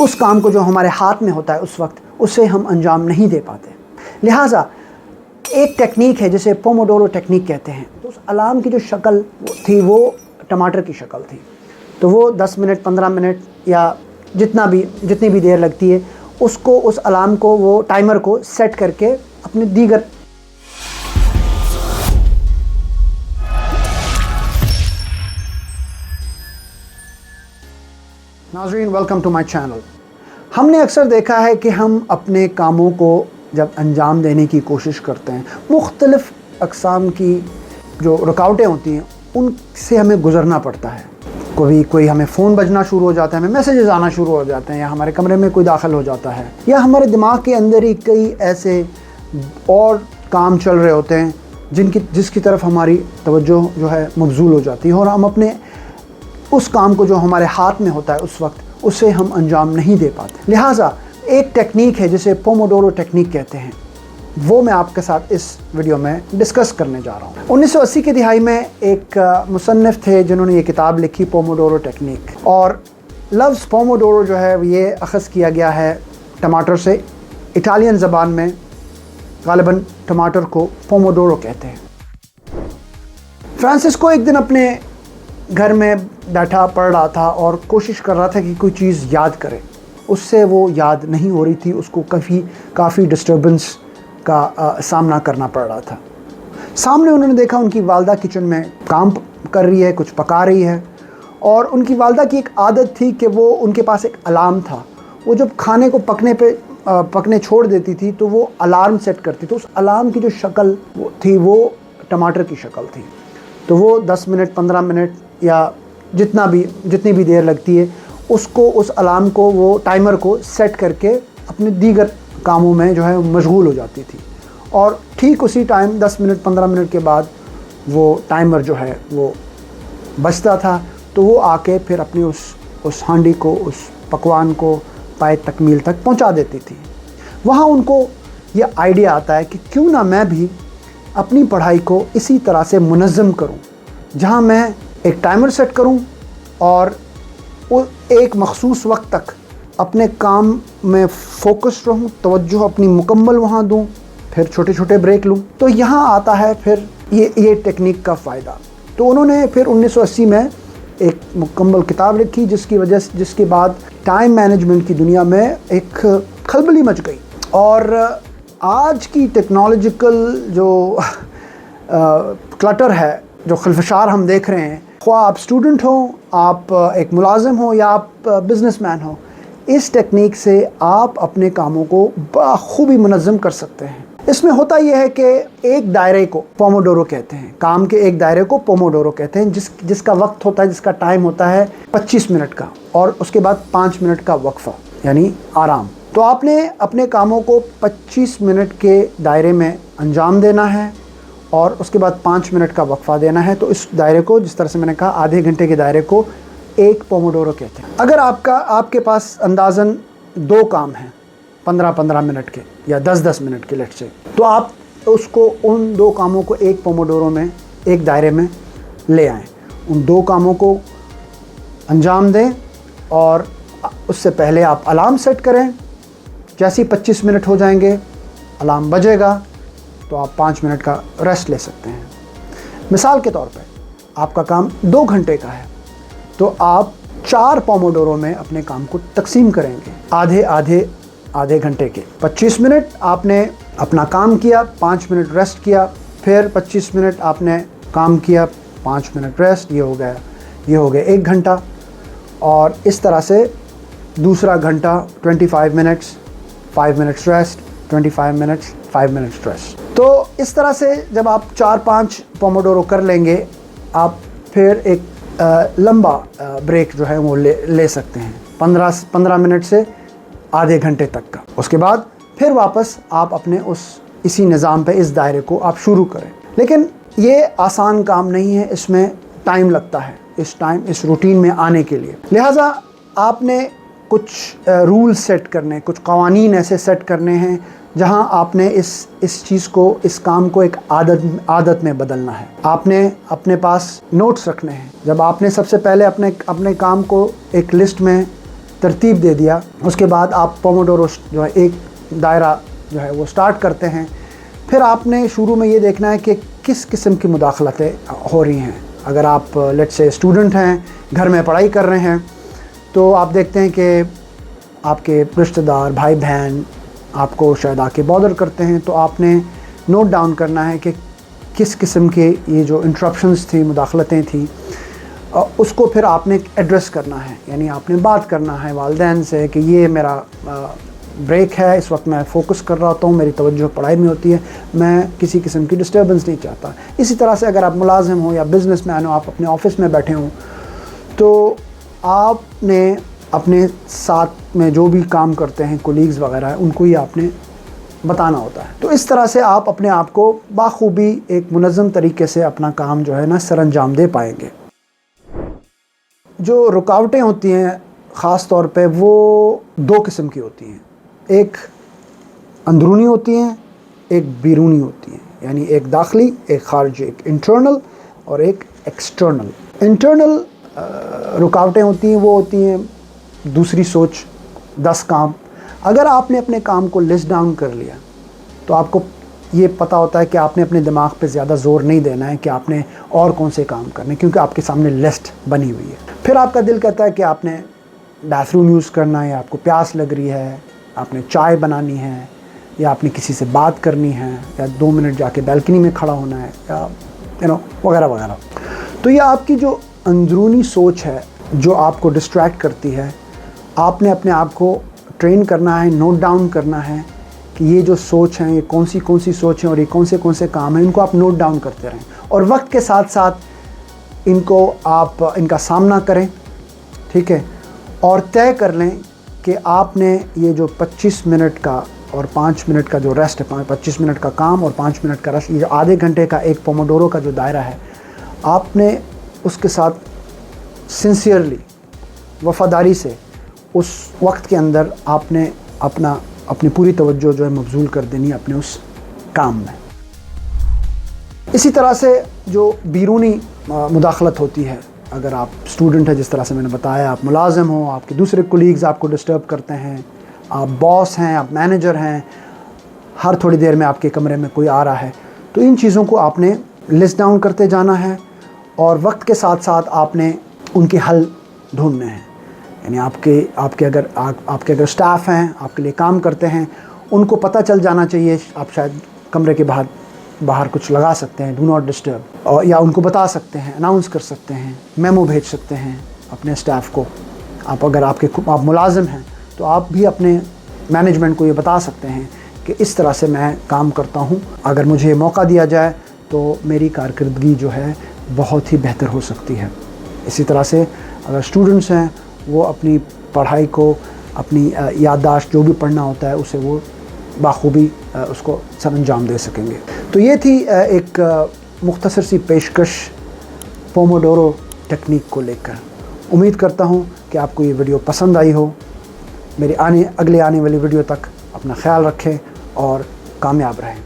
اس کام کو جو ہمارے ہاتھ میں ہوتا ہے اس وقت اسے ہم انجام نہیں دے پاتے. لہٰذا ایک ٹیکنیک ہے جسے پوموڈورو ٹیکنیک کہتے ہیں. تو اس الارم کی جو شکل تھی وہ ٹماٹر کی شکل تھی. تو وہ 10 منٹ 15 منٹ یا جتنی بھی دیر لگتی ہے اس الارم کو وہ ٹائمر کو سیٹ کر کے اپنے دیگر ناظرین ویلکم ٹو مائی چینل. ہم نے اکثر دیکھا ہے کہ ہم اپنے کاموں کو جب انجام دینے کی کوشش کرتے ہیں مختلف اقسام کی جو رکاوٹیں ہوتی ہیں ان سے ہمیں گزرنا پڑتا ہے. کوئی ہمیں فون بجنا شروع ہو جاتا ہے, ہمیں میسیجز آنا شروع ہو جاتے ہیں, یا ہمارے کمرے میں کوئی داخل ہو جاتا ہے, یا ہمارے دماغ کے اندر ہی کئی ایسے اور کام چل رہے ہوتے ہیں جس کی طرف ہماری توجہ جو ہے مبذول ہو جاتی ہے, اور ہم اپنے اس کام کو جو ہمارے ہاتھ میں ہوتا ہے اس وقت اسے ہم انجام نہیں دے پاتے. لہٰذا ایک ٹیکنیک ہے جسے پوموڈورو ٹیکنیک کہتے ہیں, وہ میں آپ کے ساتھ اس ویڈیو میں ڈسکس کرنے جا رہا ہوں. 1980 کی دہائی میں ایک مصنف تھے جنہوں نے یہ کتاب لکھی پوموڈورو ٹیکنیک, اور لفظ پوموڈورو جو ہے یہ اخذ کیا گیا ہے ٹماٹر سے. اٹالین زبان میں غالباً ٹماٹر کو پوموڈورو کہتے ہیں. فرانسسکو ایک دن اپنے گھر میں بیٹھا پڑھ رہا تھا اور کوشش کر رہا تھا کہ کوئی چیز یاد کرے. اس سے وہ یاد نہیں ہو رہی تھی, اس کو کافی ڈسٹربنس کا سامنا کرنا پڑ رہا تھا. سامنے انہوں نے دیکھا ان کی والدہ کچن میں کام کر رہی ہے, کچھ پکا رہی ہے, اور ان کی والدہ کی ایک عادت تھی کہ وہ ان کے پاس ایک الارم تھا. وہ جب کھانے کو پکنے چھوڑ دیتی تھی تو وہ الارم سیٹ کرتی. تو اس الارم کی جو شکل تھی وہ ٹماٹر کی شکل تھی. تو وہ 10 منٹ 15 منٹ یا جتنی بھی دیر لگتی ہے اس الارم کو وہ ٹائمر کو سیٹ کر کے اپنے دیگر کاموں میں جو ہے مشغول ہو جاتی تھی. اور ٹھیک اسی ٹائم 10 منٹ 15 منٹ کے بعد وہ ٹائمر جو ہے وہ بجتا تھا, تو وہ آ کے پھر اپنی اس ہانڈی کو, اس پکوان کو پائے تکمیل تک پہنچا دیتی تھی. وہاں ان کو یہ آئیڈیا آتا ہے کہ کیوں نہ میں بھی اپنی پڑھائی کو اسی طرح سے منظم کروں, جہاں میں ایک ٹائمر سیٹ کروں اور ایک مخصوص وقت تک اپنے کام میں فوکس رہوں, توجہ اپنی مکمل وہاں دوں, پھر چھوٹے چھوٹے بریک لوں. تو یہاں آتا ہے پھر یہ ٹیکنیک کا فائدہ. تو انہوں نے پھر 1980 میں ایک مکمل کتاب لکھی جس کے بعد ٹائم مینجمنٹ کی دنیا میں ایک کھلبلی مچ گئی. اور آج کی ٹیکنالوجیکل جو کلٹر ہے, جو خلفشار ہم دیکھ رہے ہیں, خواہ آپ اسٹوڈنٹ ہوں, آپ ایک ملازم ہوں, یا آپ بزنس مین ہوں, اس ٹیکنیک سے آپ اپنے کاموں کو بخوبی منظم کر سکتے ہیں. اس میں ہوتا یہ ہے کہ ایک دائرے کو پوموڈورو کہتے ہیں, کام کے ایک دائرے کو پوموڈورو کہتے ہیں, جس کا وقت ہوتا ہے, جس کا ٹائم ہوتا ہے 25 منٹ کا, اور اس کے بعد 5 منٹ کا وقفہ یعنی آرام. تو آپ نے اپنے کاموں کو 25 منٹ کے دائرے میں انجام دینا ہے, اور اس کے بعد 5 منٹ کا وقفہ دینا ہے. تو اس دائرے کو, جس طرح سے میں نے کہا, آدھے گھنٹے کے دائرے کو ایک پوموڈورو کہتے ہیں. اگر آپ کے پاس اندازاً 2 کام ہیں 15-15 منٹ کے یا 10-10 منٹ کے لیٹ سے, تو آپ اس کو ان 2 کاموں کو ایک پوموڈورو میں, ایک دائرے میں لے آئیں. ان 2 کاموں کو انجام دیں, اور اس سے پہلے آپ الارم سیٹ کریں. جیسے 25 منٹ ہو جائیں گے, الارم بجے گا, تو آپ 5 منٹ کا ریسٹ لے سکتے ہیں. مثال کے طور پہ آپ کا کام 2 گھنٹے کا ہے, تو آپ 4 پوموڈورو میں اپنے کام کو تقسیم کریں گے, آدھے گھنٹے کے. 25 منٹ آپ نے اپنا کام کیا, 5 منٹ ریسٹ کیا, پھر 25 منٹ آپ نے کام کیا, 5 منٹ ریسٹ, یہ ہو گیا 1 گھنٹہ. اور اس طرح سے دوسرا گھنٹہ 25 minutes, 5 minutes rest, 25 minutes, 5 minutes rest. تو اس طرح سے جب آپ 4-5 پوموڈورو کر لیں گے, آپ پھر ایک لمبا بریک جو ہے وہ لے سکتے ہیں 15 منٹ سے آدھے گھنٹے تک کا. اس کے بعد پھر واپس آپ اپنے اسی نظام پہ اس دائرے کو آپ شروع کریں. لیکن یہ آسان کام نہیں ہے, اس میں ٹائم لگتا ہے, اس روٹین میں آنے کے لیے. لہٰذا آپ نے کچھ رول سیٹ کرنے, کچھ قوانین ایسے سیٹ کرنے ہیں جہاں آپ نے اس چیز کو, اس کام کو ایک عادت میں بدلنا ہے. آپ نے اپنے پاس نوٹس رکھنے ہیں. جب آپ نے سب سے پہلے اپنے کام کو ایک لسٹ میں ترتیب دے دیا، اس کے بعد آپ پوموڈورو جو ہے ایک دائرہ جو ہے وہ سٹارٹ کرتے ہیں. پھر آپ نے شروع میں یہ دیکھنا ہے کہ کس قسم کی مداخلتیں ہو رہی ہیں. اگر آپ لیٹ سے اسٹوڈنٹ ہیں، گھر میں پڑھائی کر رہے ہیں، تو آپ دیکھتے ہیں کہ آپ کے رشتہ دار، بھائی بہن آپ کو شاید آ کے بادر کرتے ہیں، تو آپ نے نوٹ ڈاؤن کرنا ہے کہ کس قسم کے یہ جو انٹرپشنز تھی، مداخلتیں تھیں، اس کو پھر آپ نے ایڈریس کرنا ہے. یعنی آپ نے بات کرنا ہے والدین سے کہ یہ میرا بریک ہے، اس وقت میں فوکس کر رہا ہوتا ہوں، میری توجہ پڑھائی میں ہوتی ہے، میں کسی قسم کی ڈسٹربنس نہیں چاہتا. اسی طرح سے اگر آپ ملازم ہوں یا بزنس مین ہوں، آپ اپنے آفس میں بیٹھے ہوں، تو آپ نے اپنے ساتھ میں جو بھی کام کرتے ہیں کولیگز وغیرہ، ان کو ہی آپ نے بتانا ہوتا ہے. تو اس طرح سے آپ اپنے آپ کو بخوبی ایک منظم طریقے سے اپنا کام جو ہے نا سر انجام دے پائیں گے. جو رکاوٹیں ہوتی ہیں خاص طور پہ وہ دو قسم کی ہوتی ہیں، ایک اندرونی ہوتی ہیں، ایک بیرونی ہوتی ہیں. یعنی ایک داخلی، ایک خارجی، ایک انٹرنل اور ایک ایکسٹرنل. انٹرنل رکاوٹیں ہوتی ہیں، وہ ہوتی ہیں دوسری سوچ، 10 کام. اگر آپ نے اپنے کام کو لسٹ ڈاؤن کر لیا تو آپ کو یہ پتہ ہوتا ہے کہ آپ نے اپنے دماغ پہ زیادہ زور نہیں دینا ہے کہ آپ نے اور کون سے کام کرنے، کیونکہ آپ کے سامنے لسٹ بنی ہوئی ہے. پھر آپ کا دل کہتا ہے کہ آپ نے بیتھ روم یوز کرنا ہے، یا آپ کو پیاس لگ رہی ہے، آپ نے چائے بنانی ہے، یا آپ نے کسی سے بات کرنی ہے، یا 2 منٹ جا کے بیلکنی میں کھڑا ہونا ہے، یا وغیرہ وغیرہ. تو یہ آپ کی جو اندرونی سوچ ہے جو آپ کو ڈسٹریکٹ کرتی ہے، آپ نے اپنے آپ کو ٹرین کرنا ہے، نوٹ ڈاؤن کرنا ہے کہ یہ جو سوچ ہیں، یہ کون سی سوچ ہیں اور یہ کون سے کام ہیں، ان کو آپ نوٹ ڈاؤن کرتے رہیں. اور وقت کے ساتھ ساتھ ان کو آپ ان کا سامنا کریں، ٹھیک ہے، اور طے کر لیں کہ آپ نے یہ جو 25 منٹ کا اور 5 منٹ کا جو ریسٹ ہے، 25 منٹ کا کام اور 5 منٹ کا ریسٹ، یہ جو آدھے گھنٹے کا ایک پوموڈورو کا جو دائرہ ہے، آپ نے اس کے ساتھ سنسیئرلی، وفاداری سے اس وقت کے اندر آپ نے اپنی پوری توجہ جو ہے مبذول کر دینی اپنے اس کام میں. اسی طرح سے جو بیرونی مداخلت ہوتی ہے، اگر آپ اسٹوڈنٹ ہیں، جس طرح سے میں نے بتایا، آپ ملازم ہوں، آپ کے دوسرے کولیگز آپ کو ڈسٹرب کرتے ہیں، آپ باس ہیں، آپ مینیجر ہیں، ہر تھوڑی دیر میں آپ کے کمرے میں کوئی آ رہا ہے، تو ان چیزوں کو آپ نے لسٹ ڈاؤن کرتے جانا ہے، اور وقت کے ساتھ ساتھ آپ نے ان کے حل ڈھونڈنے ہیں. یعنی آپ کے اگر اسٹاف ہیں، آپ کے لیے کام کرتے ہیں، ان کو پتہ چل جانا چاہیے. آپ شاید کمرے کے باہر کچھ لگا سکتے ہیں، ڈو ناٹ ڈسٹرب، اور یا ان کو بتا سکتے ہیں، اناؤنس کر سکتے ہیں، میمو بھیج سکتے ہیں اپنے اسٹاف کو. اگر آپ ملازم ہیں تو آپ بھی اپنے مینجمنٹ کو یہ بتا سکتے ہیں کہ اس طرح سے میں کام کرتا ہوں، اگر مجھے موقع دیا جائے تو میری کارکردگی جو ہے بہت ہی بہتر ہو سکتی ہے. اسی طرح سے اگر اسٹوڈنٹس ہیں، وہ اپنی پڑھائی کو، اپنی یادداشت جو بھی پڑھنا ہوتا ہے، اسے وہ بخوبی اس کو سر انجام دے سکیں گے. تو یہ تھی ایک مختصر سی پیشکش پوموڈورو ٹیکنیک کو لے کر. امید کرتا ہوں کہ آپ کو یہ ویڈیو پسند آئی ہو. میری اگلے آنے والی ویڈیو تک اپنا خیال رکھیں اور کامیاب رہیں.